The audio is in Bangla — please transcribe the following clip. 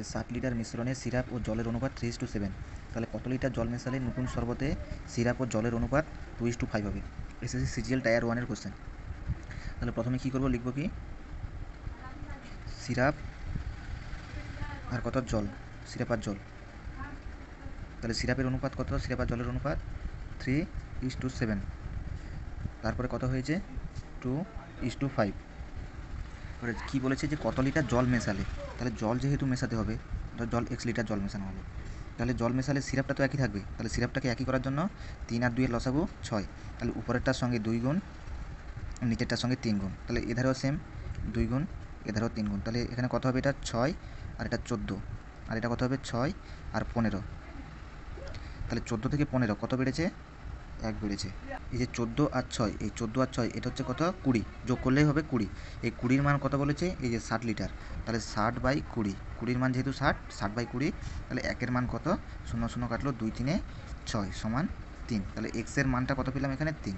যে 60 লিটার মিশ্রণে সিরাপ ও জলের অনুপাত 3:7। তাহলে কত লিটার জল মেশালে নতুন শরবতে সিরাপ ও জলের অনুপাত 2:5 হবে? এসএসসি সিজিএল টায়ার 1 এর কোশ্চেন। তাহলে প্রথমে কী করবো, লিখবো কি সিরাপ আর কত জল, সিরাপ আর জল। তাহলে সিরাপের অনুপাত কত, সিরাপ আর জলের অনুপাত 3:7। তারপরে কত হয়েছে 2:5। এবারে কী বলেছে যে কত লিটার জল মেশালে, তাহলে জল যেহেতু মেশাতে হবে, জল x লিটার জল মেশানো হলো, তাহলে জল মেশালে সিরাপটা তো একই থাকবে। তাহলে সিরাপটাকে একই করার জন্য 3 আর 2 এর লসাগু 6। তাহলে উপরেরটার সঙ্গে 2 গুণ, নিচেরটার সঙ্গে 3 গুণ। তাহলে এধারেও সেম 2 গুণ, এধারেও 3 গুণ। তাহলে এখানে কত হবে, এটা 6 আর এটা 14, আর এটা কত হবে 6 আর 15। তাহলে 14 থেকে 15 কত বেড়েছে, 1 বেড়েছে। এই যে 14 আর 6, এই 14 আর 6 এটা হচ্ছে কত, 20, যোগ করলেই হবে 20। এই 20-র মান কত বলেছে, এই যে 60 লিটার। তাহলে 60/20, 20-র মান যেহেতু 60, 60/20। তাহলে 1-এর মান কত, 0 0 কাটলো, 2 3 6 সমান 3। তাহলে এক্সের মানটা কত পেলাম এখানে, 3।